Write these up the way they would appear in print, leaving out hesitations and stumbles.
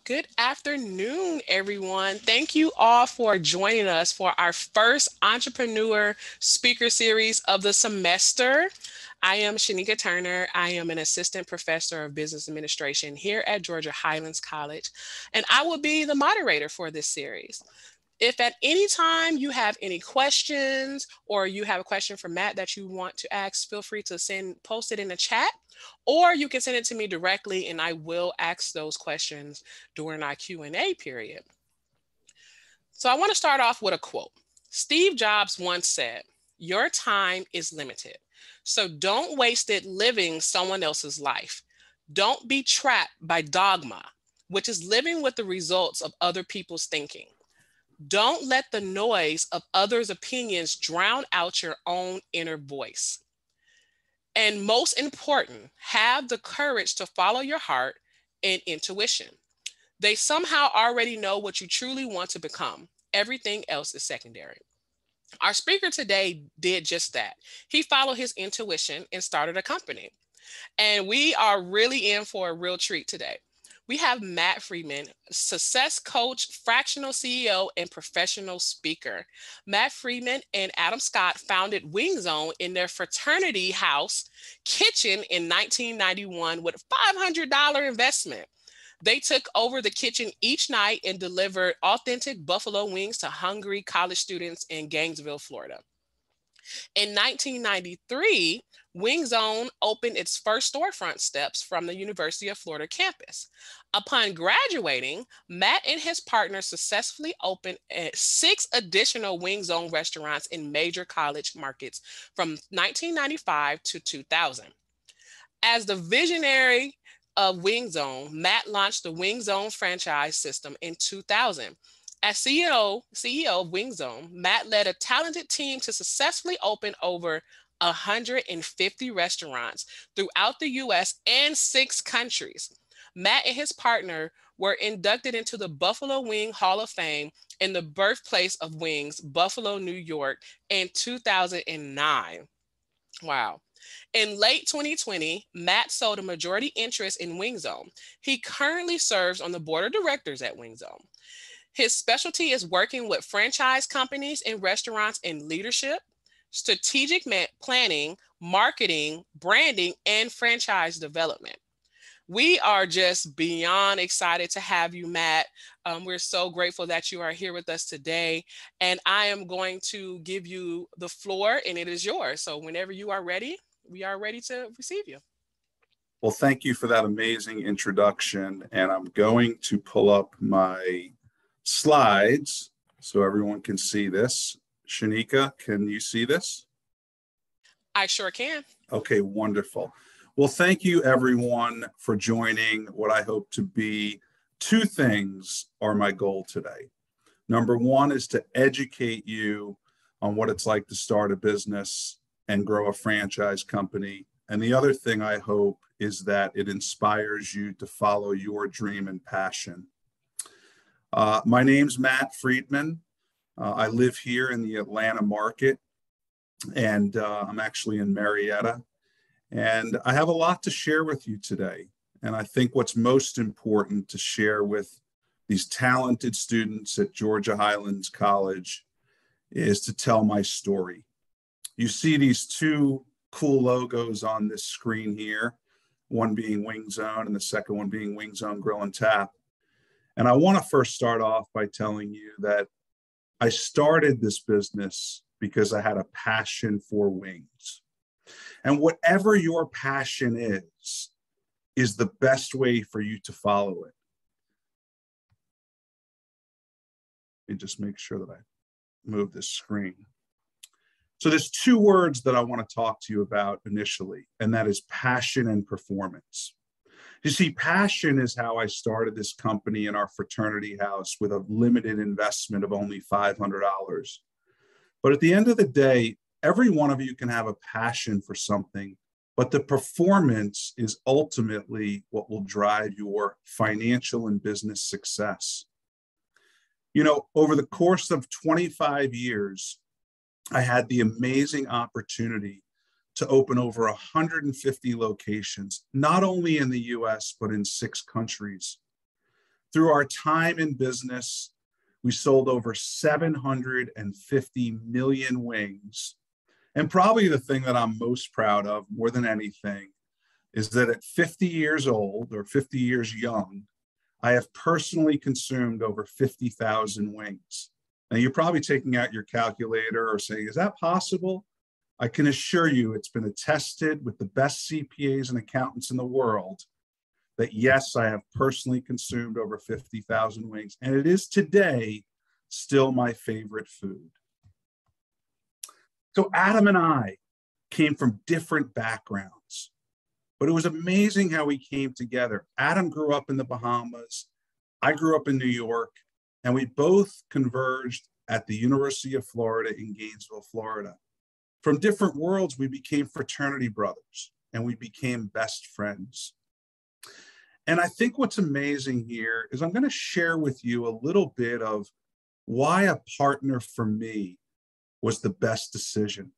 Good afternoon, everyone. Thank you all for joining us for our first entrepreneur speaker series of the semester. I am Shanika Turner. I am an assistant professor of business administration here at Georgia Highlands College, and I will be the moderator for this series. If at any time you have any questions or you have a question for Matt that you want to ask, feel free to post it in the chat, or you can send it to me directly and I will ask those questions during our Q&A period. So I want to start off with a quote. Steve Jobs once said, "Your time is limited, so don't waste it living someone else's life. Don't be trapped by dogma, which is living with the results of other people's thinking. Don't let the noise of others' opinions drown out your own inner voice. And most important, have the courage to follow your heart and intuition. They somehow already know what you truly want to become. Everything else is secondary." Our speaker today did just that. He followed his intuition and started a company. And we are really in for a real treat today. We have Matt Friedman, success coach, fractional CEO, and professional speaker. Matt Friedman and Adam Scott founded Wing Zone in their fraternity house kitchen in 1991 with a $500 investment. They took over the kitchen each night and delivered authentic buffalo wings to hungry college students in Gainesville, Florida. In 1993, Wing Zone opened its first storefront steps from the University of Florida campus. Upon graduating, Matt and his partner successfully opened 6 additional Wing Zone restaurants in major college markets from 1995 to 2000. As the visionary of Wing Zone, Matt launched the Wing Zone franchise system in 2000. As CEO of Wing Zone, Matt led a talented team to successfully open over 150 restaurants throughout the US and 6 countries. Matt and his partner were inducted into the Buffalo Wing Hall of Fame in the birthplace of wings, Buffalo, New York, in 2009. Wow. In late 2020, Matt sold a majority interest in Wing Zone. He currently serves on the board of directors at Wing Zone. His specialty is working with franchise companies and restaurants in leadership, strategic planning, marketing, branding, and franchise development. We are just beyond excited to have you, Matt. We're so grateful that you are here with us today. And I am going to give you the floor, and it is yours. So whenever you are ready, we are ready to receive you. Well, thank you for that amazing introduction. And I'm going to pull up my slides so everyone can see this. Shanika, can you see this? I sure can. Okay, wonderful. Well, thank you everyone for joining. What I hope to be 2 things are my goal today. Number 1 is to educate you on what it's like to start a business and grow a franchise company. And the other thing I hope is that it inspires you to follow your dream and passion. My name's Matt Friedman. I live here in the Atlanta market, and I'm actually in Marietta. And I have a lot to share with you today. And I think what's most important to share with these talented students at Georgia Highlands College is to tell my story. You see these 2 cool logos on this screen here, one being Wing Zone and the second one being Wing Zone Grill and Tap. And I want to first start off by telling you that I started this business because I had a passion for wings. And whatever your passion is the best way for you to follow it. Let me just make sure that I move this screen. So there's 2 words that I want to talk to you about initially, and that is passion and performance. You see, passion is how I started this company in our fraternity house with a limited investment of only $500. But at the end of the day, every one of you can have a passion for something, but the performance is ultimately what will drive your financial and business success. You know, over the course of 25 years, I had the amazing opportunity to open over 150 locations, not only in the US, but in 6 countries. Through our time in business, we sold over 750 million wings. And probably the thing that I'm most proud of more than anything is that at 50 years old or 50 years young, I have personally consumed over 50,000 wings. Now you're probably taking out your calculator or saying, is that possible? I can assure you it's been attested with the best CPAs and accountants in the world that yes, I have personally consumed over 50,000 wings. And it is today still my favorite food. So Adam and I came from different backgrounds, but it was amazing how we came together. Adam grew up in the Bahamas. I grew up in New York, and we both converged at the University of Florida in Gainesville, Florida. From different worlds, we became fraternity brothers, and we became best friends. And I think what's amazing here is I'm going to share with you a little bit of why a partner for me was the best decision.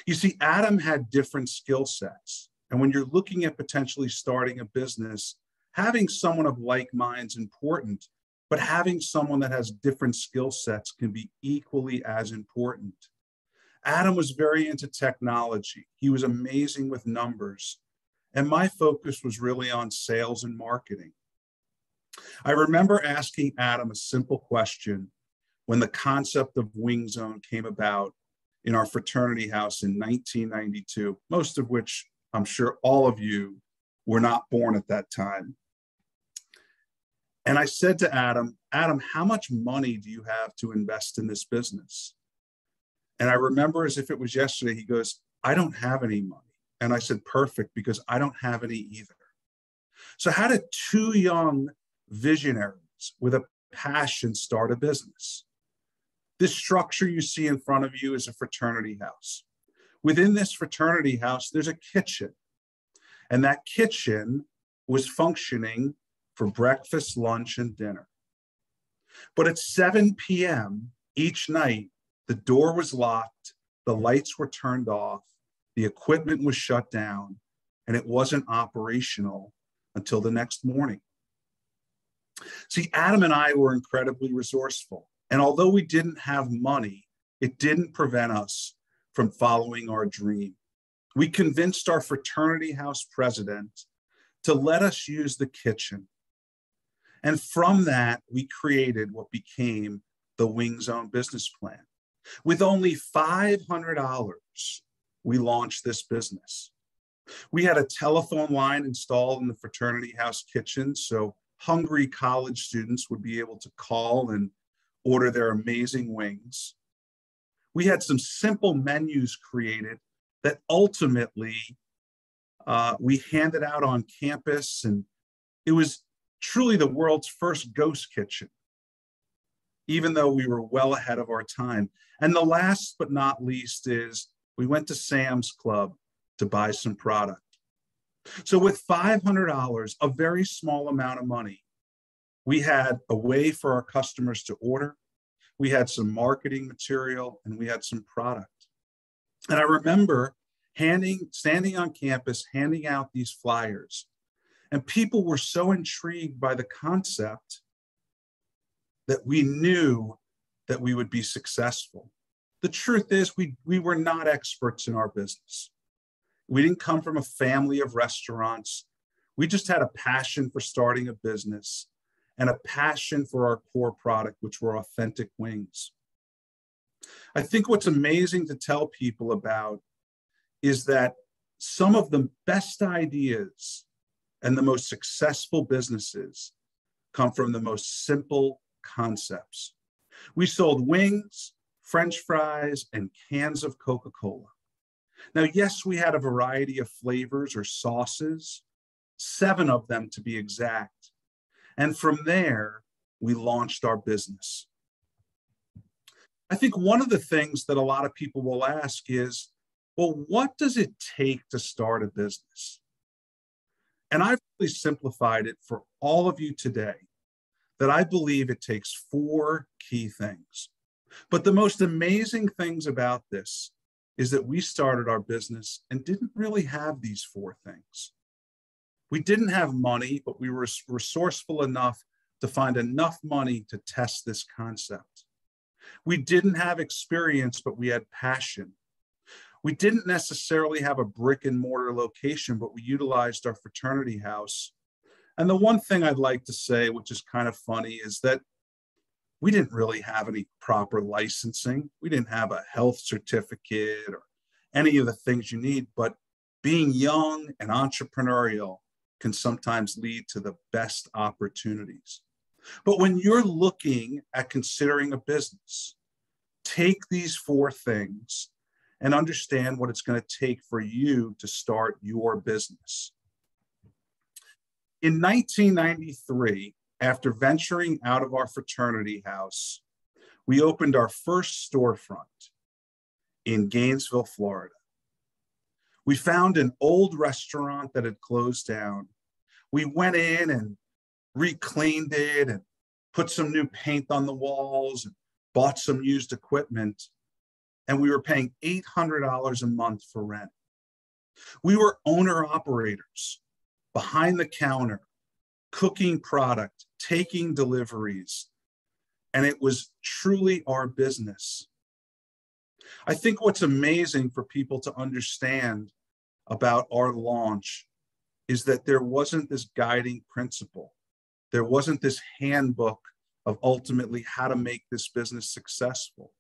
You see, Adam had different skill sets. And when you're looking at potentially starting a business, having someone of like minds is important, but having someone that has different skill sets can be equally as important. Adam was very into technology. He was amazing with numbers. And my focus was really on sales and marketing. I remember asking Adam a simple question when the concept of Wing Zone came about in our fraternity house in 1992, most of which I'm sure all of you were not born at that time. And I said to Adam, how much money do you have to invest in this business? And I remember as if it was yesterday, he goes, I don't have any money. And I said, perfect, because I don't have any either. So how did two young visionaries with a passion start a business? This structure you see in front of you is a fraternity house. Within this fraternity house, there's a kitchen. And that kitchen was functioning for breakfast, lunch, and dinner. But at 7 p.m. each night, the door was locked, the lights were turned off, the equipment was shut down, and it wasn't operational until the next morning. See, Adam and I were incredibly resourceful. And although we didn't have money, it didn't prevent us from following our dream. We convinced our fraternity house president to let us use the kitchen. And from that, we created what became the Wing Zone business plan. With only $500, we launched this business. We had a telephone line installed in the fraternity house kitchen, so hungry college students would be able to call and order their amazing wings. We had some simple menus created that ultimately we handed out on campus, and it was truly the world's first ghost kitchen, even though we were well ahead of our time. And the last but not least is we went to Sam's Club to buy some product. So with $500, a very small amount of money, we had a way for our customers to order, we had some marketing material, and we had some product. And I remember standing on campus, handing out these flyers, and people were so intrigued by the concept that we knew that we would be successful. The truth is we were not experts in our business. We didn't come from a family of restaurants. We just had a passion for starting a business and a passion for our core product, which were authentic wings. I think what's amazing to tell people about is that some of the best ideas and the most successful businesses come from the most simple concepts. We sold wings, French fries, and cans of Coca-Cola. Now, yes, we had a variety of flavors or sauces, 7 of them to be exact. And from there, we launched our business. I think one of the things that a lot of people will ask is, well, what does it take to start a business? And I've really simplified it for all of you today that I believe it takes 4 key things. But the most amazing things about this is that we started our business and didn't really have these 4 things. We didn't have money, but we were resourceful enough to find enough money to test this concept. We didn't have experience, but we had passion. We didn't necessarily have a brick and mortar location, but we utilized our fraternity house. And the one thing I'd like to say, which is kind of funny, is that we didn't really have any proper licensing. We didn't have a health certificate or any of the things you need, but being young and entrepreneurial can sometimes lead to the best opportunities. But when you're looking at considering a business, take these 4 things and understand what it's going to take for you to start your business. In 1993, after venturing out of our fraternity house, we opened our first storefront in Gainesville, Florida. We found an old restaurant that had closed down. We went in and recleaned it and put some new paint on the walls and bought some used equipment. And we were paying $800 a month for rent. We were owner operators, behind the counter, cooking product, taking deliveries, and it was truly our business. I think what's amazing for people to understand about our launch is that there wasn't this guiding principle. There wasn't this handbook of ultimately how to make this business successful.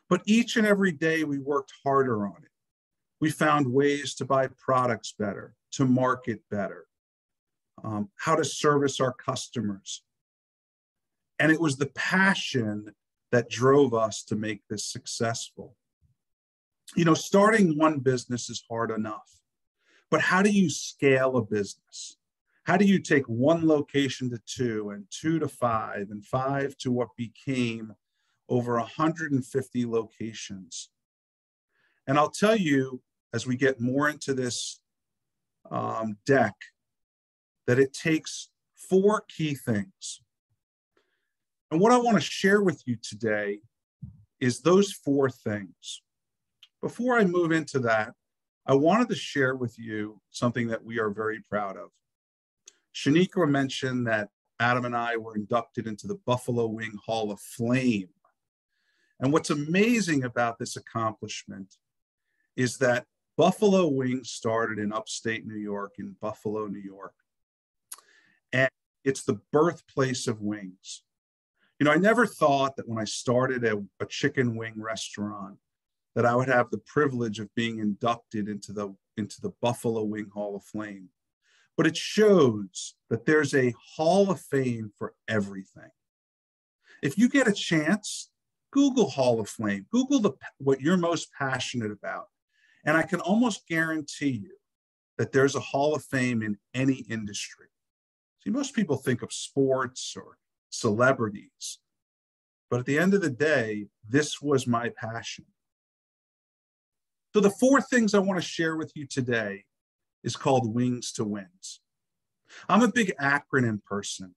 But each and every day we worked harder on it. We found ways to buy products better, to market better, how to service our customers. And it was the passion that drove us to make this successful. You know, starting one business is hard enough, but how do you scale a business? How do you take one location to 2 and 2 to 5 and 5 to what became over 150 locations? And I'll tell you, as we get more into this deck, that it takes 4 key things. And what I want to share with you today is those 4 things. Before I move into that, I wanted to share with you something that we are very proud of. Shanika mentioned that Adam and I were inducted into the Buffalo Wing Hall of Fame. And what's amazing about this accomplishment is that Buffalo Wings started in upstate New York, in Buffalo, New York. And it's the birthplace of wings. You know, I never thought that when I started a chicken wing restaurant that I would have the privilege of being inducted into the Buffalo Wing Hall of Fame. But it shows that there's a Hall of Fame for everything. If you get a chance, Google Hall of Fame, Google what you're most passionate about. And I can almost guarantee you that there's a Hall of Fame in any industry. See, most people think of sports or celebrities, but at the end of the day, this was my passion. So the 4 things I want to share with you today is called Wings to Wins. I'm a big acronym person.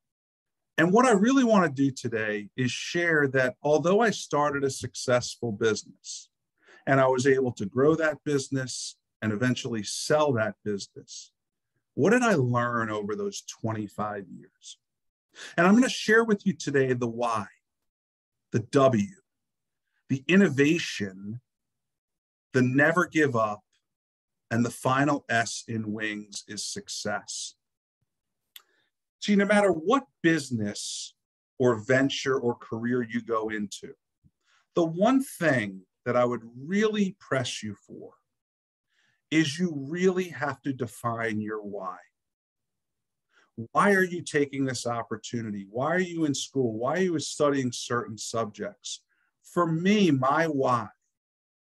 And what I really want to do today is share that although I started a successful business and I was able to grow that business and eventually sell that business, what did I learn over those 25 years? And I'm going to share with you today the why, the W, the innovation, the never give up, and the final S in Wings is success. See, no matter what business or venture or career you go into, the one thing that I would really press you for is you really have to define your why. Why are you taking this opportunity? Why are you in school? Why are you studying certain subjects? For me, my why,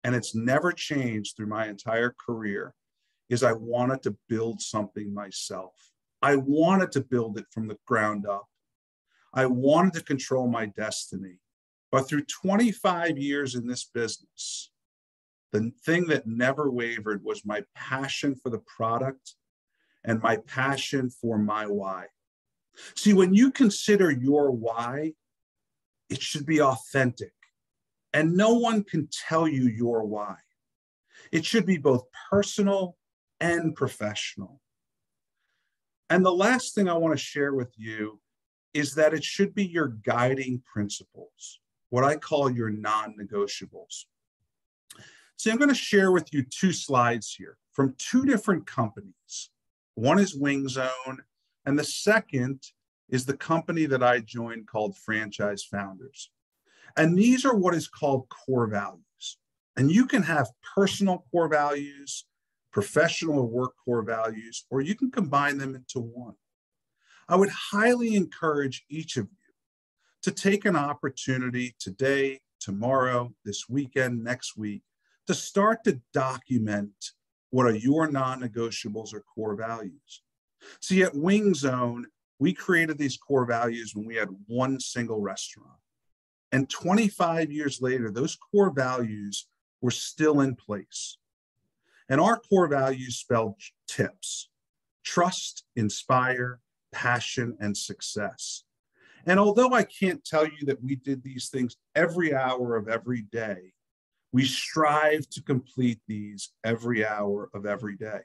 and it's never changed through my entire career, is I wanted to build something myself. I wanted to build it from the ground up. I wanted to control my destiny. But through 25 years in this business, the thing that never wavered was my passion for the product and my passion for my why. See, when you consider your why, it should be authentic. And no one can tell you your why. It should be both personal and professional. And the last thing I want to share with you is that it should be your guiding principles, what I call your non-negotiables. So I'm going to share with you two slides here from two different companies. One is Wing Zone, and the second is the company that I joined called Franchise Founders. And these are what is called core values. And you can have personal core values, professional or work core values, or you can combine them into one. I would highly encourage each of you to take an opportunity today, tomorrow, this weekend, next week, to start to document what are your non-negotiables or core values. See, at Wing Zone, we created these core values when we had one single restaurant. And 25 years later, those core values were still in place. And our core values spelled TIPS: trust, inspire, passion, and success. And although I can't tell you that we did these things every hour of every day, we strive to complete these every hour of every day.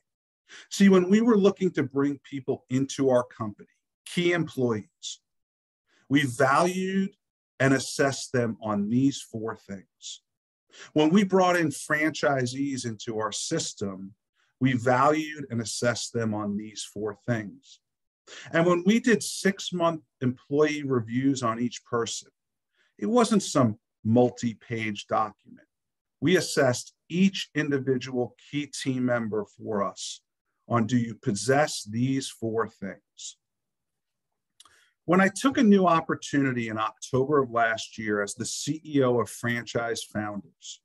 See, when we were looking to bring people into our company, key employees, we valued and assessed them on these four things. When we brought in franchisees into our system, we valued and assessed them on these four things. And when we did 6-month employee reviews on each person, it wasn't some multi-page document. We assessed each individual key team member for us on, do you possess these four things? When I took a new opportunity in October of last year as the CEO of Franchise Founders,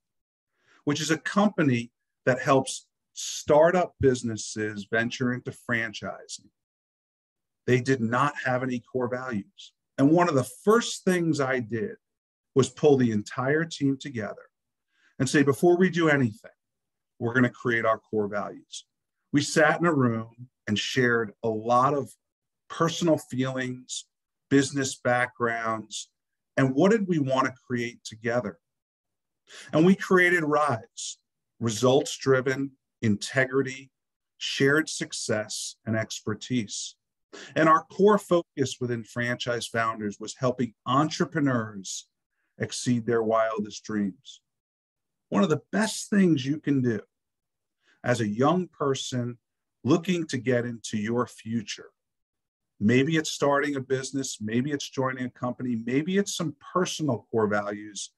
which is a company that helps startup businesses venture into franchising, they did not have any core values. And one of the first things I did was pull the entire team together and say, before we do anything, we're going to create our core values. We sat in a room and shared a lot of personal feelings, business backgrounds, and what did we want to create together? And we created RISE: results-driven, integrity, shared success, and expertise. And our core focus within Franchise Founders was helping entrepreneurs exceed their wildest dreams. One of the best things you can do as a young person looking to get into your future, maybe it's starting a business, maybe it's joining a company, maybe it's some personal core values,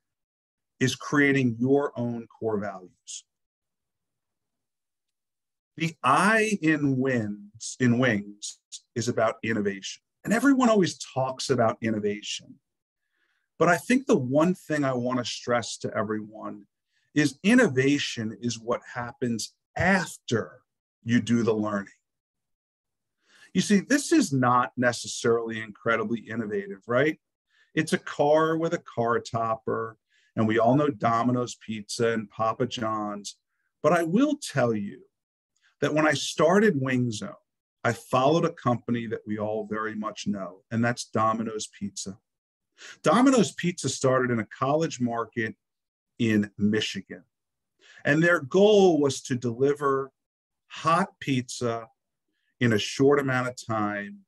is creating your own core values. The I in Wings is about innovation. And everyone always talks about innovation. But I think the one thing I want to stress to everyone is innovation is what happens after you do the learning. You see, this is not necessarily incredibly innovative, right? It's a car with a car topper, and we all know Domino's Pizza and Papa John's. But I will tell you that when I started Wing Zone, I followed a company that we all very much know, and that's Domino's Pizza. Domino's Pizza started in a college market in Michigan, and their goal was to deliver hot pizza in a short amount of time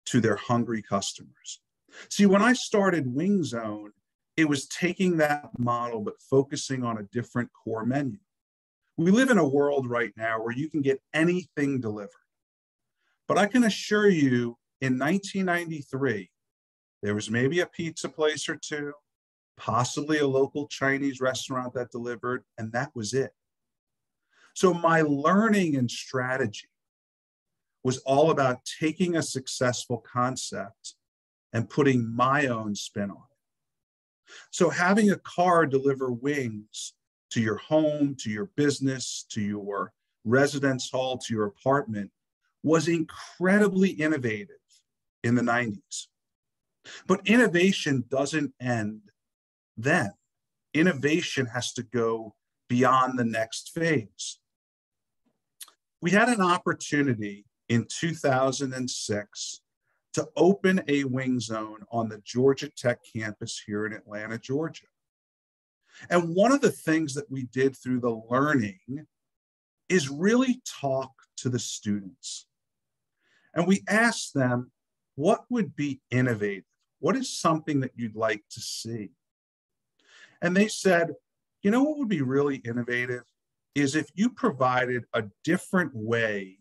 to their hungry customers. See, when I started Wing Zone, it was taking that model, but focusing on a different core menu. We live in a world right now where you can get anything delivered. But I can assure you, in 1993, there was maybe a pizza place or two, possibly a local Chinese restaurant that delivered, and that was it. So my learning and strategy was all about taking a successful concept and putting my own spin on it. So having a car deliver wings to your home, to your business, to your residence hall, to your apartment was incredibly innovative in the 90s. But innovation doesn't end then. Innovation has to go beyond the next phase. We had an opportunity in 2006 to open a Wing Zone on the Georgia Tech campus here in Atlanta, Georgia. And one of the things that we did through the learning is really talk to the students. And we asked them, what would be innovative? What is something that you'd like to see? And they said, you know what would be really innovative is if you provided a different way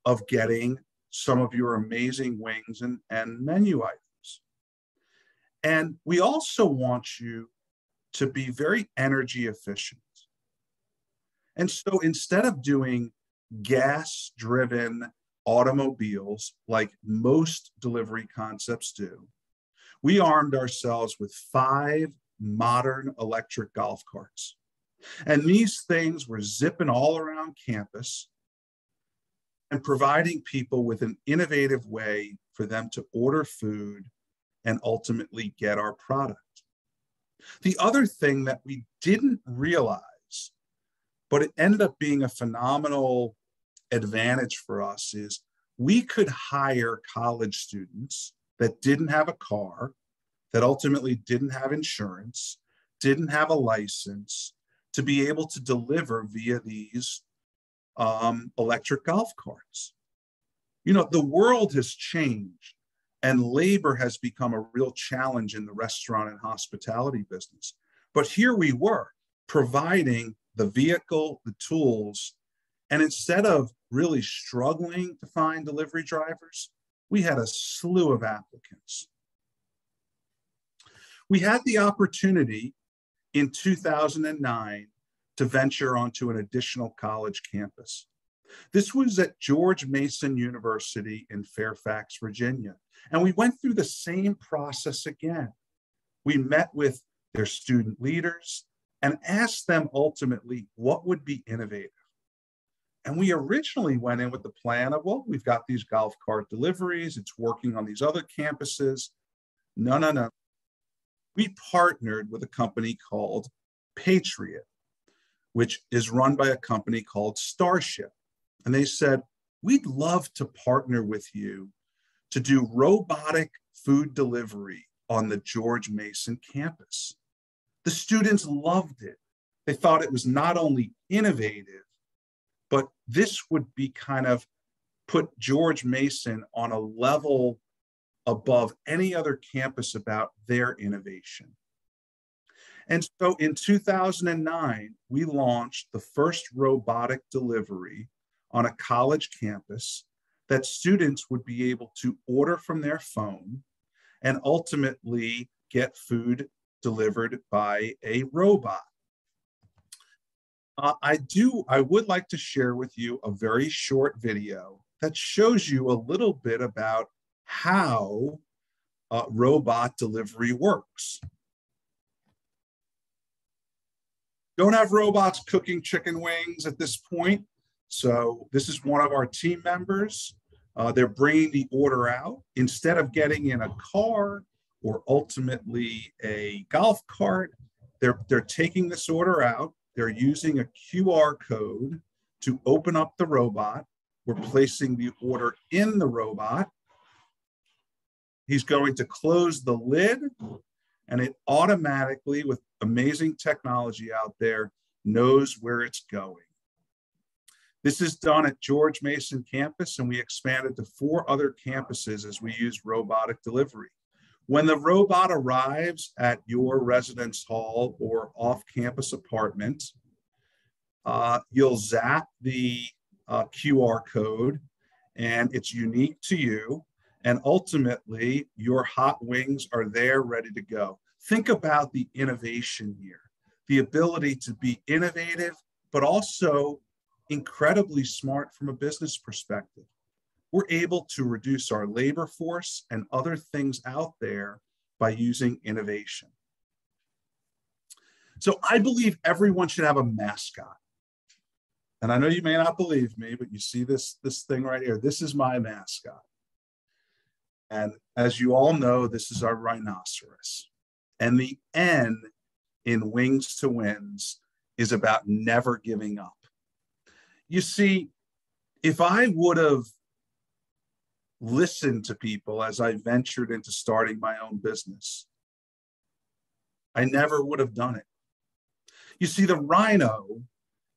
of getting some of your amazing wings and menu items. And we also want you to be very energy efficient. And so instead of doing gas-driven automobiles like most delivery concepts do, we armed ourselves with 5 modern electric golf carts. And these things were zipping all around campus and providing people with an innovative way for them to order food and ultimately get our product. The other thing that we didn't realize, but it ended up being a phenomenal advantage for us, is we could hire college students that didn't have a car, that ultimately didn't have insurance, didn't have a license, to be able to deliver via these electric golf carts. You know, the world has changed and labor has become a real challenge in the restaurant and hospitality business. But here we were providing the vehicle, the tools, and instead of really struggling to find delivery drivers, we had a slew of applicants. We had the opportunity in 2009 to venture onto an additional college campus. This was at George Mason University in Fairfax, Virginia. And we went through the same process again. We met with their student leaders and asked them ultimately what would be innovative. And we originally went in with the plan of, well, we've got these golf cart deliveries, it's working on these other campuses. No. We partnered with a company called Patriot, which is run by a company called Starship. And they said, we'd love to partner with you to do robotic food delivery on the George Mason campus. The students loved it. They thought it was not only innovative, but this would be kind of put George Mason on a level above any other campus about their innovation. And so in 2009, we launched the first robotic delivery on a college campus that students would be able to order from their phone and ultimately get food delivered by a robot. I would like to share with you a very short video that shows you a little bit about how robot delivery works. Don't have robots cooking chicken wings at this point. So this is one of our team members. They're bringing the order out. Instead of getting in a car or ultimately a golf cart, they're taking this order out. They're using a QR code to open up the robot. We're placing the order in the robot. He's going to close the lid, and it automatically, with amazing technology out there, knows where it's going. This is done at George Mason campus, and we expanded to 4 other campuses as we use robotic delivery. When the robot arrives at your residence hall or off-campus apartment, you'll zap the QR code, and it's unique to you. And ultimately, your hot wings are there ready to go. Think about the innovation here, the ability to be innovative, but also incredibly smart from a business perspective. We're able to reduce our labor force and other things out there by using innovation. So I believe everyone should have a mascot. And I know you may not believe me, but you see this thing right here. This is my mascot. And as you all know, this is our rhinoceros. And the N in Wings to Wins is about never giving up. You see, if I would have listened to people as I ventured into starting my own business, I never would have done it. You see, the rhino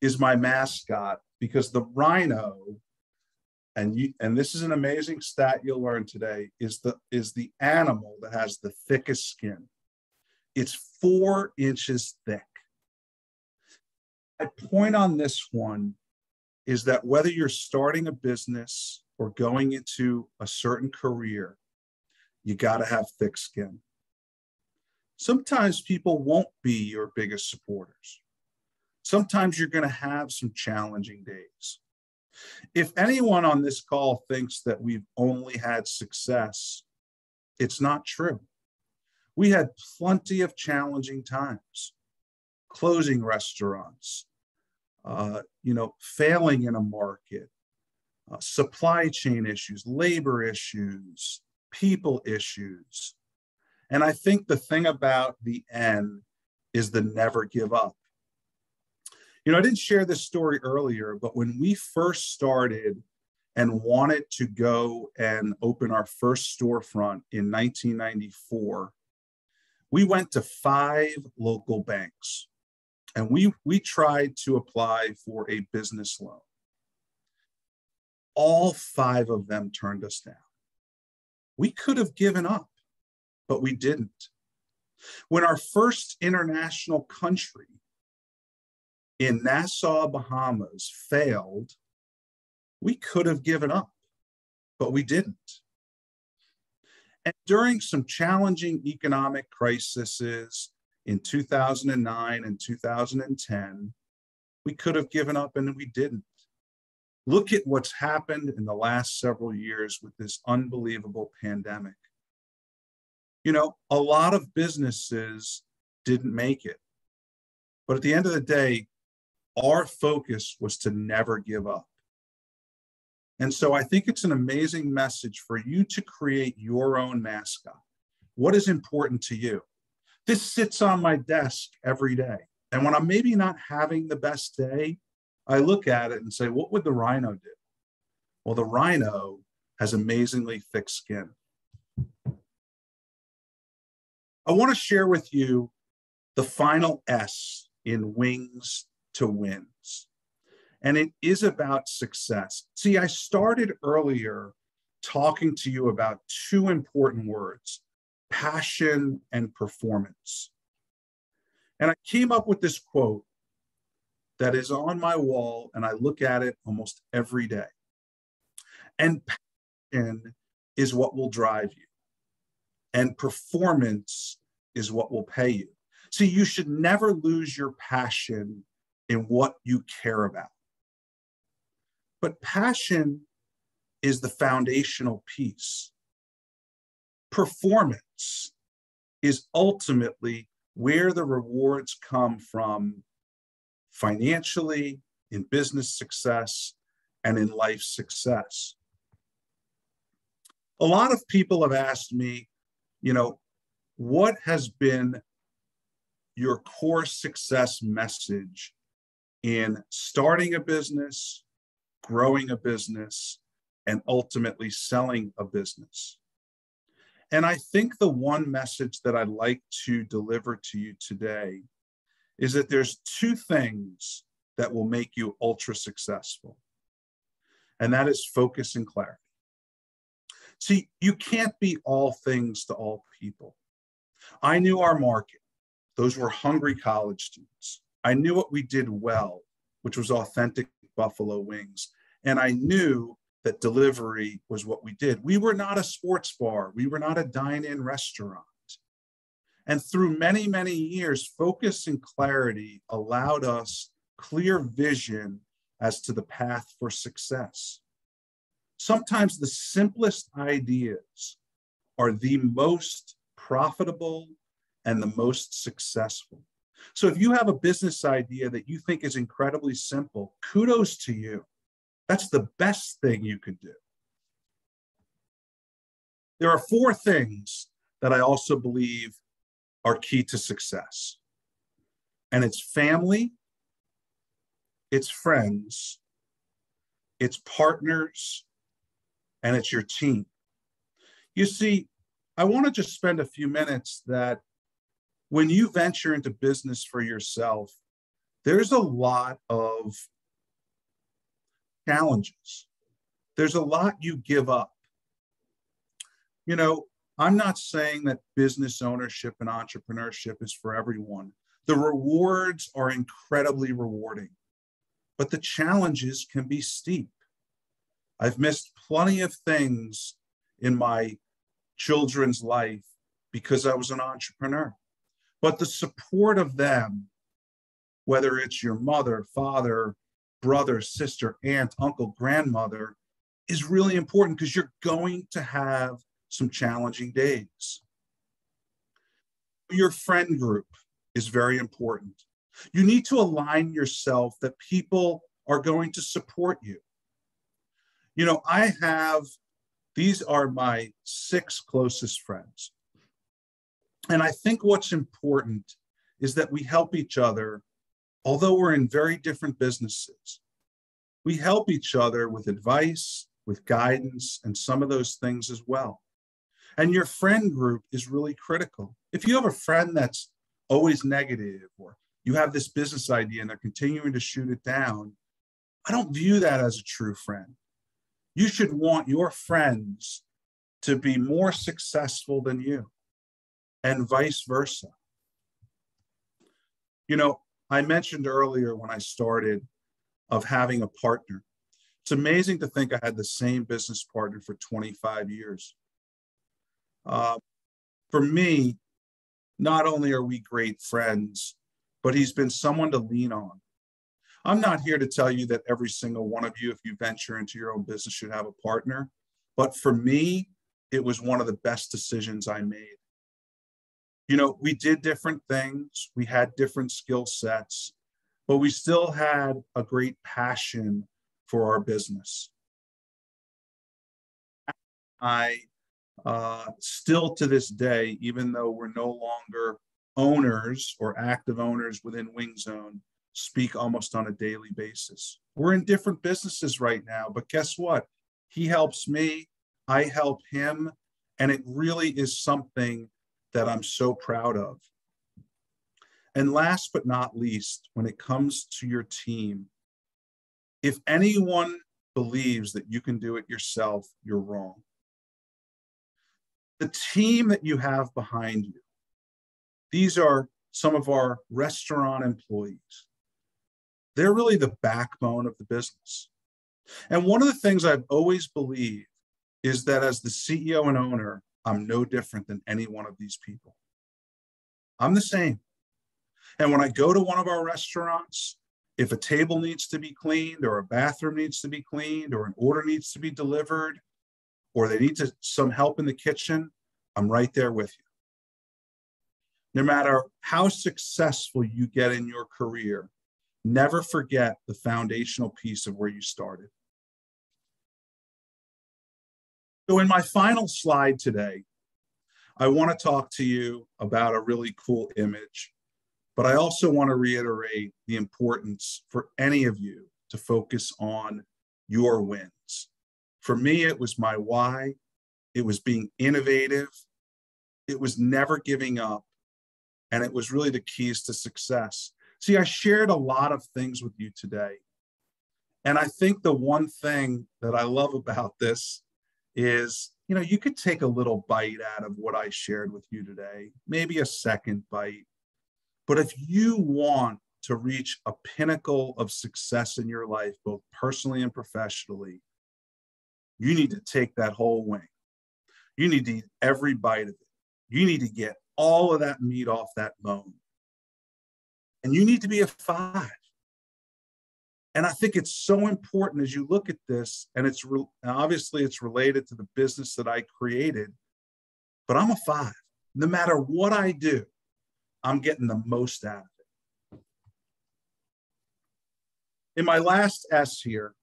is my mascot because the rhino and this is an amazing stat you'll learn today, is the animal that has the thickest skin. It's 4 inches thick. My point on this one is that whether you're starting a business or going into a certain career, you got to have thick skin. Sometimes people won't be your biggest supporters. Sometimes you're going to have some challenging days. If anyone on this call thinks that we've only had success, it's not true. We had plenty of challenging times, closing restaurants, failing in a market, supply chain issues, labor issues, people issues. And I think the thing about the N is the never give up. I didn't share this story earlier, but when we first started and wanted to go and open our first storefront in 1994, we went to 5 local banks and we tried to apply for a business loan. All 5 of them turned us down. We could have given up, but we didn't. When our first international country in Nassau, Bahamas failed, we could have given up, but we didn't. And during some challenging economic crises in 2009 and 2010, we could have given up and we didn't. Look at what's happened in the last several years with this unbelievable pandemic. A lot of businesses didn't make it. But at the end of the day, our focus was to never give up. And so I think it's an amazing message for you to create your own mascot. What is important to you? This sits on my desk every day. And when I'm maybe not having the best day, I look at it and say, what would the rhino do? Well, the rhino has amazingly thick skin. I want to share with you the final S in Wings to Wins. And it is about success. See, I started earlier talking to you about 2 important words, passion and performance. And I came up with this quote that is on my wall, and I look at it almost every day. And passion is what will drive you, and performance is what will pay you. See, you should never lose your passion in what you care about. But passion is the foundational piece. Performance is ultimately where the rewards come from financially, in business success, and in life success. A lot of people have asked me, what has been your core success message in starting a business, growing a business, and ultimately selling a business? And I think the one message that I'd like to deliver to you today is that there's 2 things that will make you ultra successful. And that is focus and clarity. See, you can't be all things to all people. I knew our market. Those were hungry college students. I knew what we did well, which was authentic buffalo wings. And I knew that delivery was what we did. We were not a sports bar. We were not a dine-in restaurant. And through many, many years, focus and clarity allowed us clear vision as to the path for success. Sometimes the simplest ideas are the most profitable and the most successful. So if you have a business idea that you think is incredibly simple, kudos to you. That's the best thing you could do. There are 4 things that I also believe are key to success. And it's family, it's friends, it's partners, and it's your team. You see, I want to just spend a few minutes that when you venture into business for yourself, there's a lot of challenges. There's a lot you give up. You know, I'm not saying that business ownership and entrepreneurship is for everyone. The rewards are incredibly rewarding, but the challenges can be steep. I've missed plenty of things in my children's life because I was an entrepreneur. But the support of them, whether it's your mother, father, brother, sister, aunt, uncle, grandmother, is really important because you're going to have some challenging days. Your friend group is very important. You need to align yourself that people are going to support you. You know, these are my 6 closest friends. And I think what's important is that we help each other, although we're in very different businesses. We help each other with advice, with guidance, and some of those things as well. And your friend group is really critical. If you have a friend that's always negative, or you have this business idea and they're continuing to shoot it down, I don't view that as a true friend. You should want your friends to be more successful than you, and vice versa. You know, I mentioned earlier when I started of having a partner. It's amazing to think I had the same business partner for 25 years. For me, not only are we great friends, but he's been someone to lean on. I'm not here to tell you that every single one of you, if you venture into your own business, should have a partner. But for me, it was one of the best decisions I made. You know, we did different things. We had different skill sets, but we still had a great passion for our business. I still to this day, even though we're no longer owners or active owners within Wing Zone, speak almost on a daily basis. We're in different businesses right now, but guess what? He helps me, I help him, and it really is something that I'm so proud of. And last but not least, when it comes to your team, if anyone believes that you can do it yourself, you're wrong. The team that you have behind you, these are some of our restaurant employees. They're really the backbone of the business. And one of the things I've always believed is that as the CEO and owner, I'm no different than any one of these people. I'm the same. And when I go to one of our restaurants, if a table needs to be cleaned, or a bathroom needs to be cleaned, or an order needs to be delivered, or they need some help in the kitchen, I'm right there with you. No matter how successful you get in your career, never forget the foundational piece of where you started. So in my final slide today, I want to talk to you about a really cool image, but I also want to reiterate the importance for any of you to focus on your wins. For me, it was my why. It was being innovative. It was never giving up. And it was really the keys to success. See, I shared a lot of things with you today. And I think the one thing that I love about this is, you know, you could take a little bite out of what I shared with you today, maybe a second bite. But if you want to reach a pinnacle of success in your life, both personally and professionally, you need to take that whole wing. You need to eat every bite of it. You need to get all of that meat off that bone. And you need to be a 5. And I think it's so important as you look at this, and obviously it's related to the business that I created, but I'm a 5. No matter what I do, I'm getting the most out of it. In my last S here,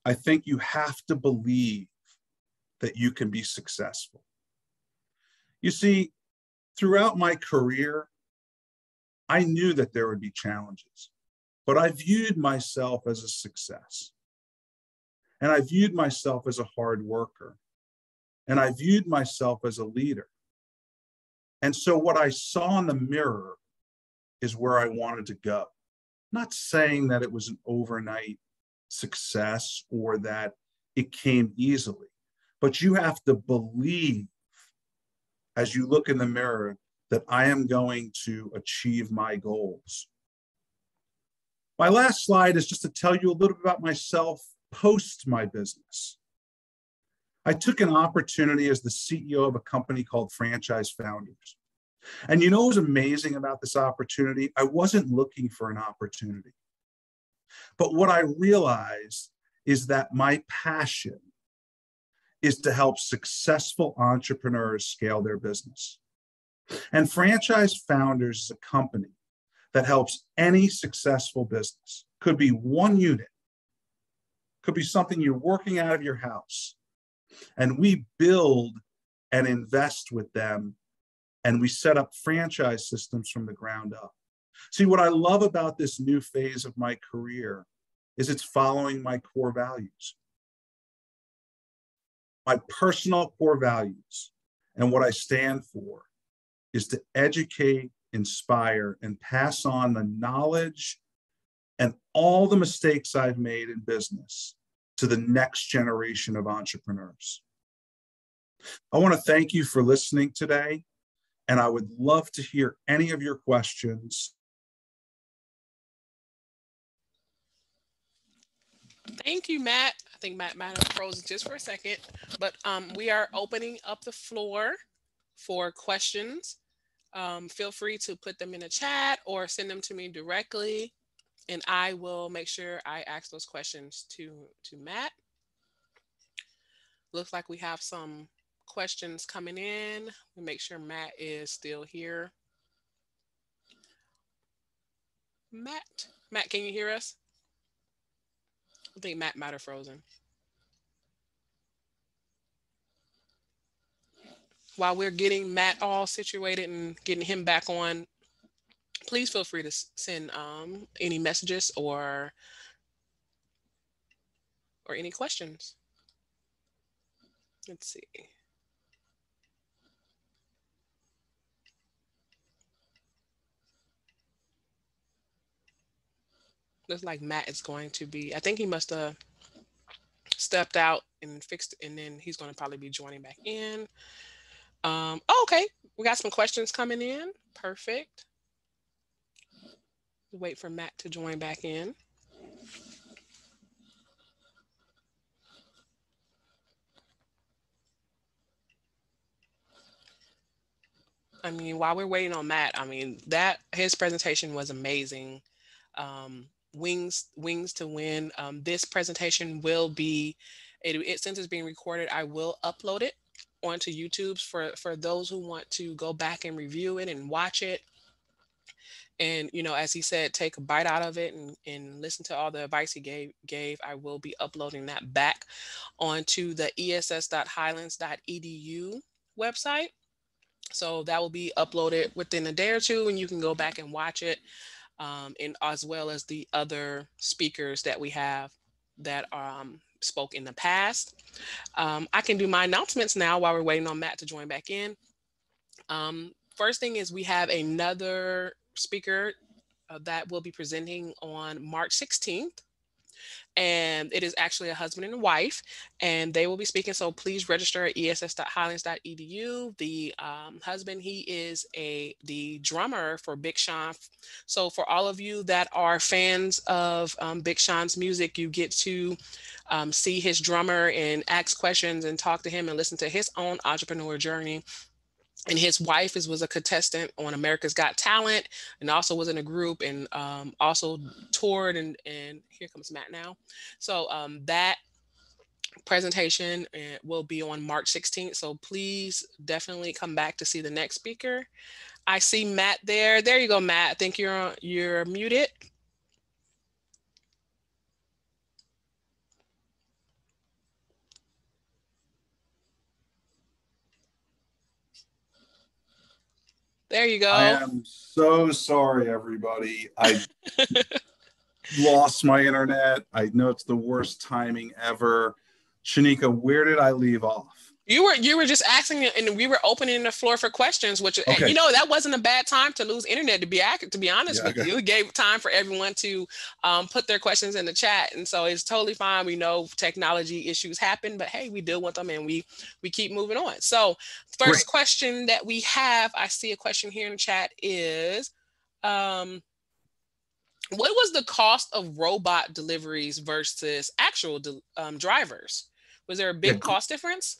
I think you have to believe that you can be successful. You see, throughout my career, I knew that there would be challenges, but I viewed myself as a success. And I viewed myself as a hard worker. And I viewed myself as a leader. And so what I saw in the mirror is where I wanted to go. Not saying that it was an overnight success or that it came easily. But you have to believe as you look in the mirror that I am going to achieve my goals. My last slide is just to tell you a little bit about myself post my business. I took an opportunity as the CEO of a company called Franchise Founders. And you know what was amazing about this opportunity? I wasn't looking for an opportunity. But what I realized is that my passion is to help successful entrepreneurs scale their business. And Franchise Founders is a company that helps any successful business. Could be one unit, could be something you're working out of your house. And we build and invest with them, and we set up franchise systems from the ground up. See, what I love about this new phase of my career is it's following my core values. My personal core values and what I stand for is to educate, inspire, and pass on the knowledge and all the mistakes I've made in business to the next generation of entrepreneurs. I want to thank you for listening today, and I would love to hear any of your questions. Thank you, Matt. I think Matt might have frozen just for a second, but we are opening up the floor for questions. Feel free to put them in the chat or send them to me directly, and I will make sure I ask those questions to Matt. Looks like we have some questions coming in. We'll make sure Matt is still here. Matt, can you hear us? I think Matt might have frozen. While we're getting Matt all situated and getting him back on, please feel free to send any messages or any questions. Let's see. Looks like Matt is going to be, I think he must have stepped out and fixed it, and then he's going to probably be joining back in. Okay, we got some questions coming in. Perfect. Wait for Matt to join back in. I mean, while we're waiting on Matt, I mean, his presentation was amazing. Wings to Win. This presentation will be, since it's being recorded, I will upload it onto YouTube for those who want to go back and review it and watch it. And, you know, as he said, take a bite out of it and listen to all the advice he gave. I will be uploading that back onto the ess.highlands.edu website. So that will be uploaded within a day or two, and you can go back and watch it, and as well as the other speakers that we have that spoke in the past. I can do my announcements now while we're waiting on Matt to join back in. First thing is we have another speaker that will be presenting on March 16th. And it is actually a husband and wife, and they will be speaking. So please register at ess.highlands.edu. The husband, he is the drummer for Big Sean. So for all of you that are fans of Big Sean's music, you get to see his drummer and ask questions and talk to him and listen to his own entrepreneur journey. And his wife was a contestant on America's Got Talent, and also was in a group, and also toured. And here comes Matt now. So that presentation will be on March 16th. So please definitely come back to see the next speaker. I see Matt there. There you go, Matt. I think you're muted. There you go. I am so sorry, everybody. I lost my internet. I know it's the worst timing ever. Shanika, where did I leave off? You were just asking, and we were opening the floor for questions, which Okay. that wasn't a bad time to lose internet. To be honest Yeah. with you, it gave time for everyone to put their questions in the chat, and so it's totally fine. We know technology issues happen, but hey, we deal with them and we keep moving on. So, Great. first question that we have, I see a question here in the chat is, what was the cost of robot deliveries versus actual drivers? Was there a Yeah. big cost difference?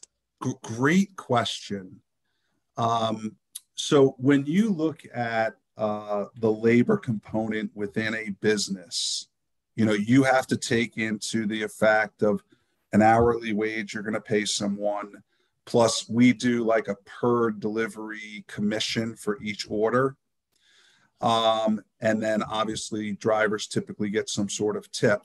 Great question. So when you look at the labor component within a business, you have to take into the effect of an hourly wage you're going to pay someone. Plus, we do like a per delivery commission for each order. And then obviously drivers typically get some sort of tip.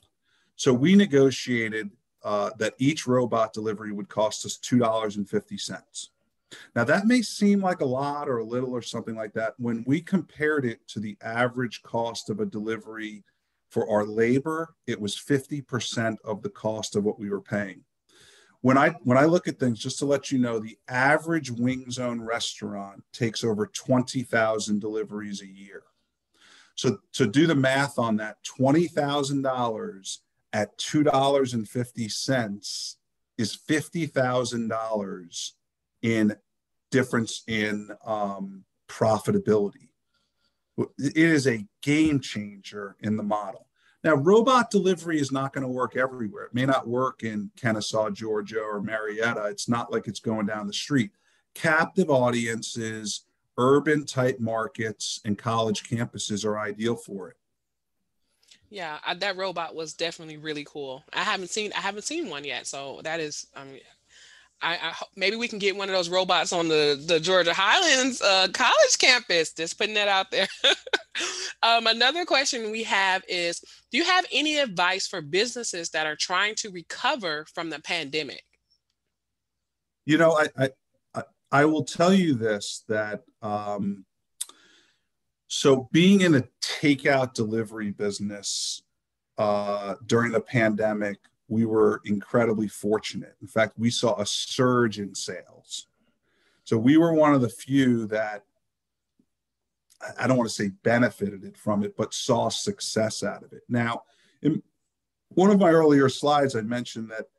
So we negotiated that each robot delivery would cost us $2.50. Now that may seem like a lot or a little or something like that. When we compared it to the average cost of a delivery for our labor, it was 50% of the cost of what we were paying. When I look at things, just to let you know, the average Wing Zone restaurant takes over 20,000 deliveries a year. So to do the math on that, $20,000 at $2.50 is $50,000 in difference in profitability. It is a game changer in the model. Now, robot delivery is not going to work everywhere. It may not work in Kennesaw, Georgia, or Marietta. It's not like it's going down the street. Captive audiences, urban type markets, and college campuses are ideal for it. Yeah, that robot was definitely really cool. I haven't seen one yet, so that is, I mean, maybe we can get one of those robots on the Georgia Highlands college campus. Just putting that out there. Another question we have is, do you have any advice for businesses that are trying to recover from the pandemic? I will tell you this, that so being in a takeout delivery business during the pandemic, we were incredibly fortunate. In fact, we saw a surge in sales. So we were one of the few that, I don't want to say benefited from it, but saw success out of it. Now, in one of my earlier slides, I mentioned that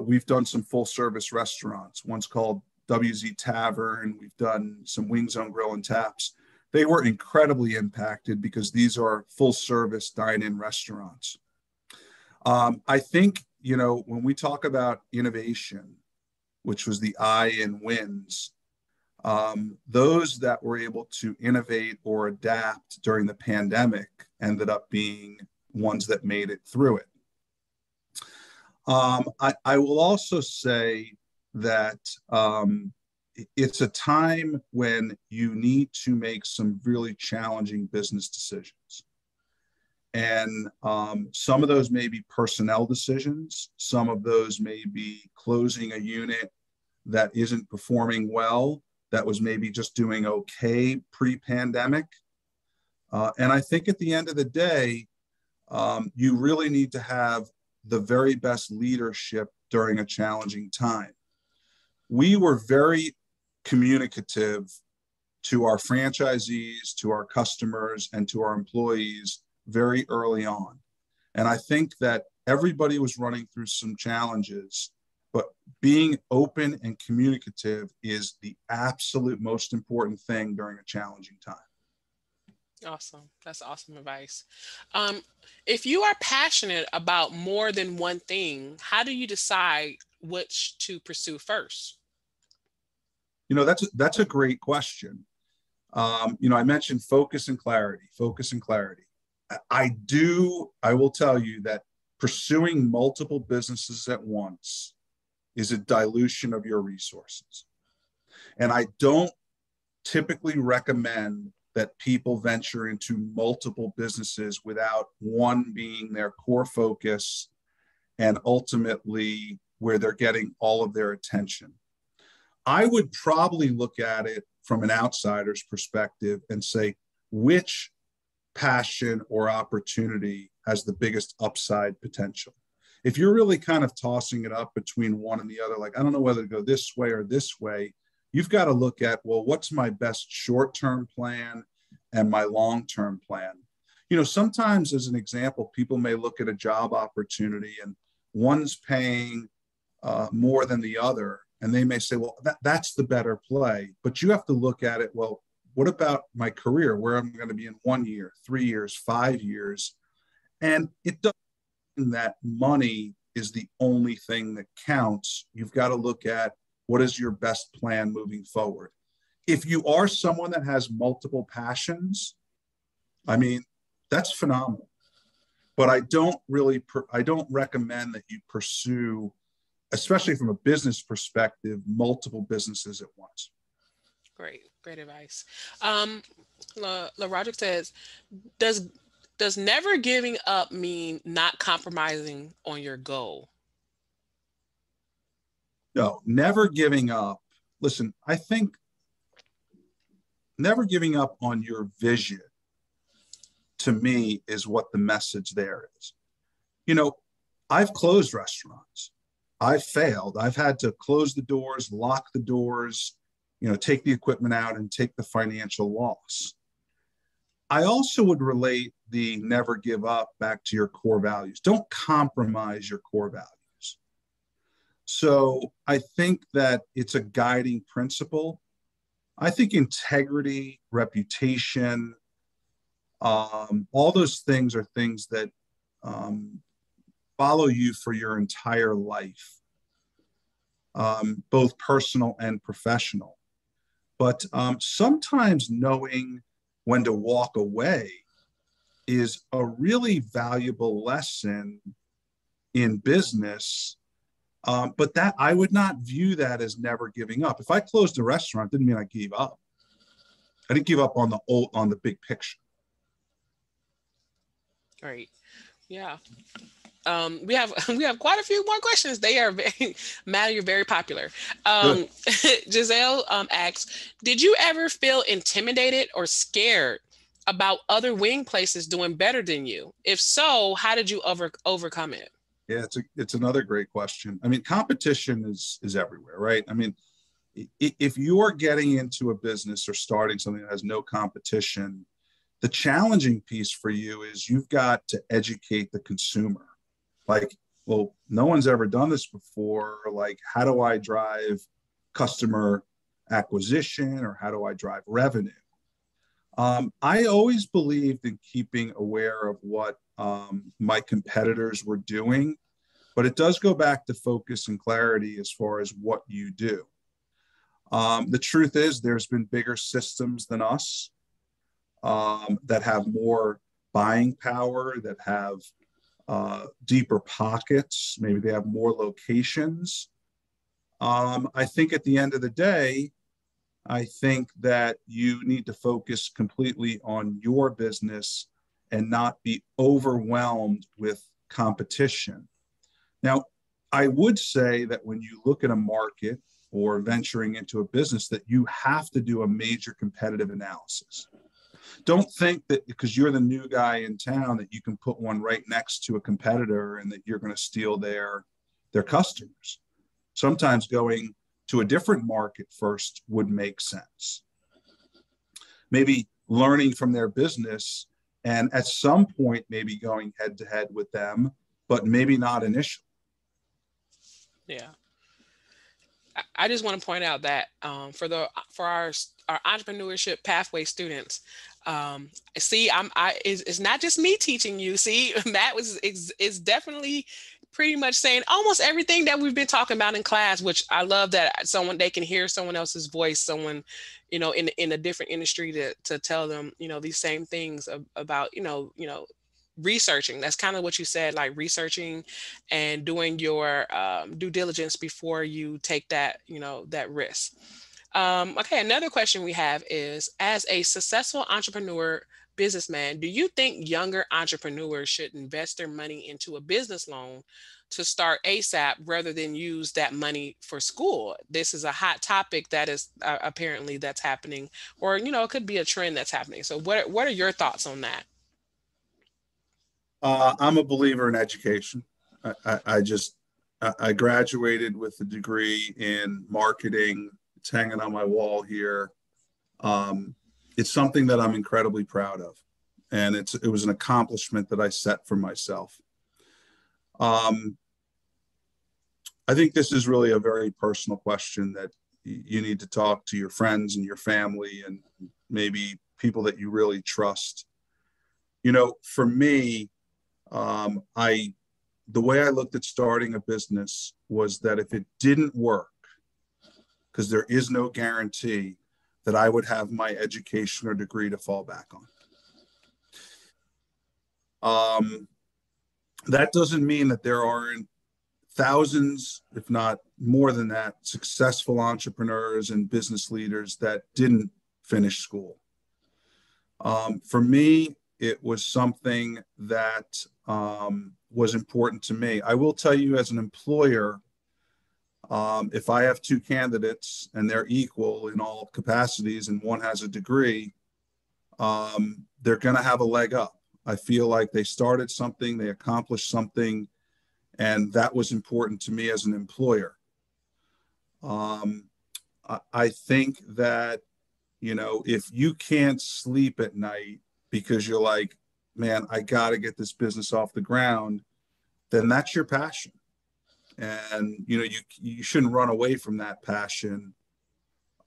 we've done some full service restaurants. One's called WZ Tavern. We've done some Wing Zone Grill and Taps. They were incredibly impacted because these are full service dine-in restaurants. I think, when we talk about innovation, which was the I in wins, those that were able to innovate or adapt during the pandemic ended up being ones that made it through it. I will also say that it's a time when you need to make some really challenging business decisions. And some of those may be personnel decisions. Some of those may be closing a unit that isn't performing well, that was maybe just doing okay pre-pandemic. And I think at the end of the day, you really need to have the very best leadership during a challenging time. We were very communicative to our franchisees, to our customers, and to our employees very early on. And I think that everybody was running through some challenges, but being open and communicative is the absolute most important thing during a challenging time. Awesome. That's awesome advice. If you are passionate about more than one thing, how do you decide which to pursue first? That's a great question. I mentioned focus and clarity. I will tell you that pursuing multiple businesses at once is a dilution of your resources. And I don't typically recommend that people venture into multiple businesses without one being their core focus and ultimately where they're getting all of their attention. I would probably look at it from an outsider's perspective and say, which passion or opportunity has the biggest upside potential? If you're really kind of tossing it up between one and the other, like, I don't know whether to go this way or this way, you've got to look at, well, what's my best short-term plan and my long-term plan? You know, sometimes as an example, people may look at a job opportunity and one's paying more than the other. And they may say, well, that's the better play. But you have to look at it, well, what about my career? Where I'm going to be in 1 year, 3 years, 5 years? And it doesn't mean that money is the only thing that counts. You've got to look at what is your best plan moving forward. If you are someone that has multiple passions, I mean, that's phenomenal. But I don't recommend that you pursue, especially from a business perspective, multiple businesses at once. Great advice. Roderick says, does never giving up mean not compromising on your goal? No, never giving up. Listen, I think never giving up on your vision, to me, is what the message there is. You know, I've closed restaurants. I've failed. I've had to close the doors, lock the doors, you know, take the equipment out and take the financial loss. I also would relate the never give up back to your core values. Don't compromise your core values. So I think that it's a guiding principle. I think integrity, reputation, all those things are things that follow you for your entire life, both personal and professional. But sometimes knowing when to walk away is a really valuable lesson in business. But that I would not view that as never giving up. If I closed a restaurant, it didn't mean I gave up. I didn't give up on the big picture. Right. Yeah. We have quite a few more questions. They are very, Matt, you're very popular. Giselle asks, did you ever feel intimidated or scared about other wing places doing better than you? If so, how did you overcome it? Yeah, it's another great question. I mean, competition is everywhere, right? I mean, if you are getting into a business or starting something that has no competition, the challenging piece for you is you've got to educate the consumer. Like, well, no one's ever done this before. Like, how do I drive customer acquisition, or how do I drive revenue? I always believed in keeping aware of what my competitors were doing, but it does go back to focus and clarity as far as what you do. The truth is there's been bigger systems than us that have more buying power, that have deeper pockets. Maybe they have more locations. I think at the end of the day, I think that you need to focus completely on your business and not be overwhelmed with competition. Now, I would say that when you look at a market or venturing into a business, that you have to do a major competitive analysis. Don't think that because you're the new guy in town that you can put one right next to a competitor and that you're going to steal their customers. Sometimes going to a different market first would make sense. Maybe learning from their business and at some point maybe going head to head with them, but maybe not initially. Yeah. I just want to point out that for our entrepreneurship pathway students, it's not just me teaching you. See, Matt is definitely pretty much saying almost everything that we've been talking about in class, which I love that they can hear someone else's voice, someone, in a different industry to tell them, these same things about, researching. That's kind of what you said, like researching and doing your due diligence before you take that, that risk. Okay, another question we have is, as a successful entrepreneur businessman, do you think younger entrepreneurs should invest their money into a business loan to start ASAP rather than use that money for school? This is a hot topic that is apparently that's happening, or, it could be a trend that's happening. So what are your thoughts on that? I'm a believer in education. I graduated with a degree in marketing. It's hanging on my wall here. It's something that I'm incredibly proud of, and it was an accomplishment that I set for myself. I think this is really a very personal question that you need to talk to your friends and your family and maybe people that you really trust. You know, for me, the way I looked at starting a business was that if it didn't work, because there is no guarantee that I would have my education or degree to fall back on. That doesn't mean that there aren't thousands, if not more than that, successful entrepreneurs and business leaders that didn't finish school. For me, it was something that was important to me. I will tell you, as an employer, if I have two candidates and they're equal in all capacities and one has a degree, they're going to have a leg up. I feel like they started something, they accomplished something, and that was important to me as an employer. I think that, you know, if you can't sleep at night because you're like, man, I got to get this business off the ground, then that's your passion. And, you know, you shouldn't run away from that passion.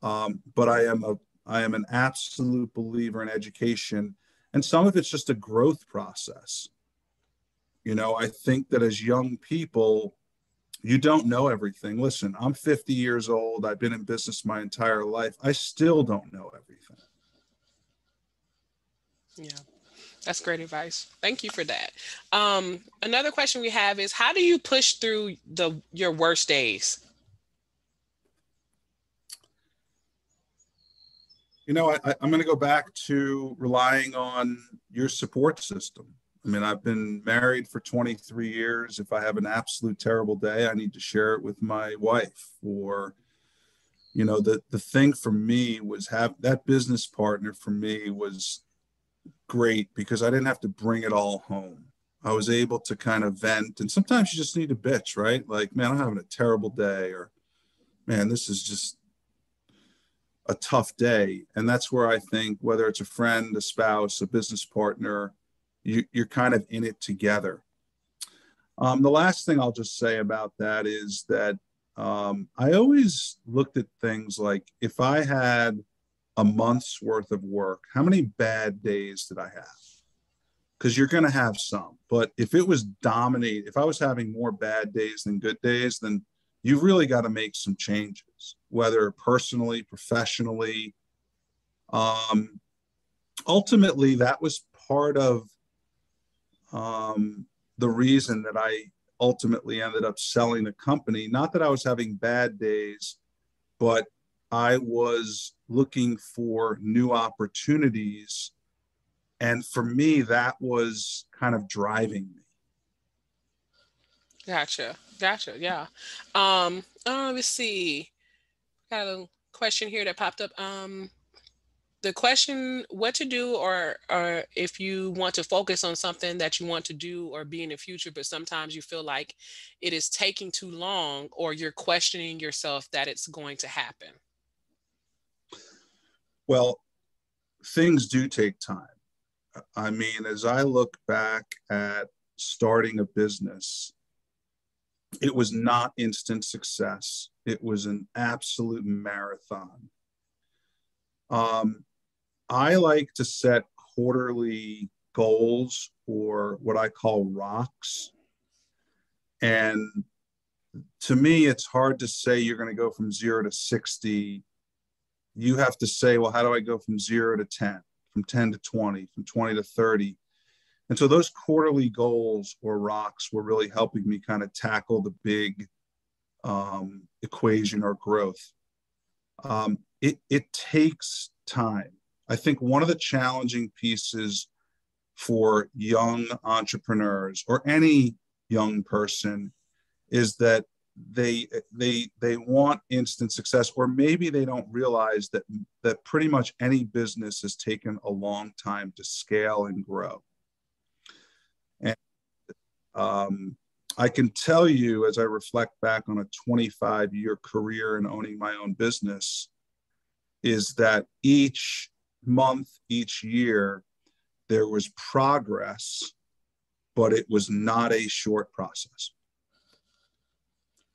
But I am an absolute believer in education. And some of it's just a growth process. You know, I think that as young people, you don't know everything. Listen, I'm 50 years old. I've been in business my entire life. I still don't know everything. Yeah, that's great advice. Thank you for that. Another question we have is, how do you push through your worst days? You know, I'm going to go back to relying on your support system. I mean, I've been married for 23 years. If I have an absolute terrible day, I need to share it with my wife. Or, you know, the thing for me was have that business partner for me was great because I didn't have to bring it all home. I was able to kind of vent. And sometimes you just need a bitch, right? Like, man, I'm having a terrible day, or man, this is just a tough day. And that's where I think whether it's a friend, a spouse, a business partner, you're kind of in it together. The last thing I'll just say about that is that I always looked at things like, if I had a month's worth of work, how many bad days did I have? Because you're going to have some. But if it was dominated, if I was having more bad days than good days, then you've really got to make some changes, whether personally, professionally. Ultimately, that was part of the reason that I ultimately ended up selling the company. Not that I was having bad days, but I was looking for new opportunities. And for me, that was kind of driving me. Gotcha. Gotcha. Yeah. Let's see. Got a question here that popped up. The question, what to do, or if you want to focus on something that you want to do or be in the future, but sometimes you feel like it is taking too long, or you're questioning yourself that it's going to happen. Well, things do take time. I mean, as I look back at starting a business, it was not instant success. It was an absolute marathon. I like to set quarterly goals, or what I call rocks. And to me, it's hard to say you're going to go from 0 to 60. You have to say, well, how do I go from 0 to 10, from 10 to 20, from 20 to 30? And so those quarterly goals or rocks were really helping me kind of tackle the big equation or growth. It takes time. I think one of the challenging pieces for young entrepreneurs or any young person is that they want instant success, or maybe they don't realize that pretty much any business has taken a long time to scale and grow. And I can tell you, as I reflect back on a 25-year career in owning my own business, is that each month, each year, there was progress, but it was not a short process.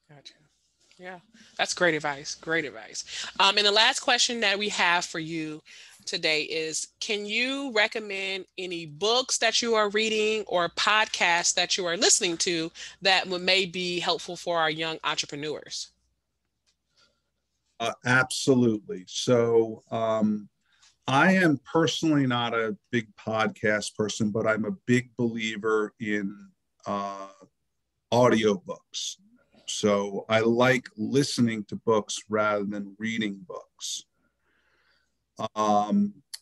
Gotcha. Yeah, that's great advice. Great advice. And the last question that we have for you today is, can you recommend any books that you are reading or podcasts that you are listening to that may be helpful for our young entrepreneurs? Absolutely. So I am personally not a big podcast person, but I'm a big believer in audiobooks. So I like listening to books rather than reading books.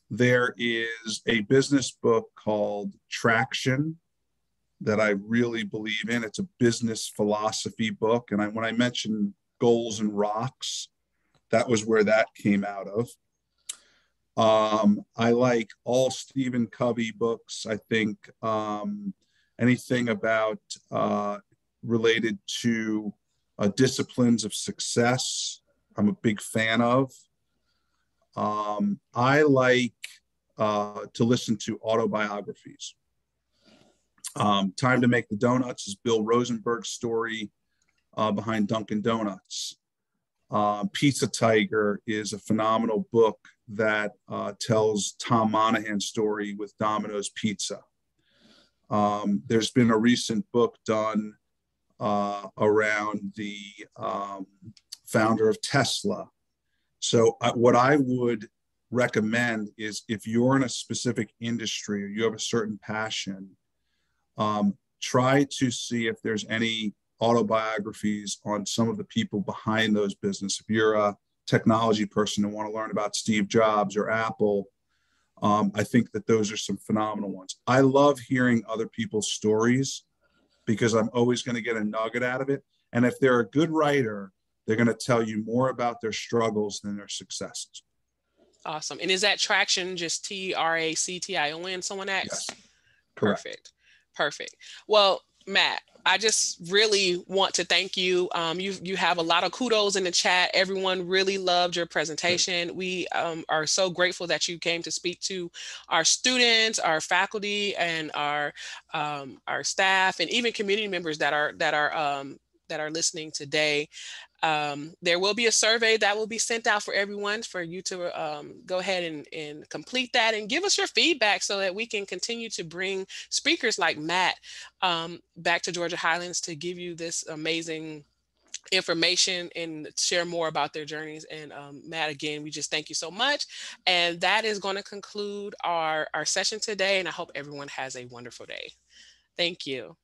There is a business book called Traction that I really believe in. It's a business philosophy book. And when I mentioned goals and rocks, that was where that came out of. I like all Stephen Covey books. I think anything about related to disciplines of success, I'm a big fan of. I like to listen to autobiographies. Time to Make the Donuts is Bill Rosenberg's story behind Dunkin' Donuts. Pizza Tiger is a phenomenal book that tells Tom Monahan's story with Domino's Pizza. There's been a recent book done around the founder of Tesla. So what I would recommend is, if you're in a specific industry or you have a certain passion, try to see if there's any autobiographies on some of the people behind those businesses. If you're a technology person and want to learn about Steve Jobs or Apple, I think that those are some phenomenal ones. I love hearing other people's stories because I'm always going to get a nugget out of it. And if they're a good writer, they're going to tell you more about their struggles than their successes. Awesome. And is that Traction just Traction, someone X? Yes, correct. Perfect. Perfect. Well, Matt, I just really want to thank you. You have a lot of kudos in the chat. Everyone really loved your presentation. We are so grateful that you came to speak to our students, our faculty, and our staff, and even community members that are listening today. There will be a survey that will be sent out for everyone for you to go ahead and complete that and give us your feedback so that we can continue to bring speakers like Matt back to Georgia Highlands to give you this amazing information and share more about their journeys. And Matt, again, we just thank you so much. And that is going to conclude our session today. And I hope everyone has a wonderful day. Thank you.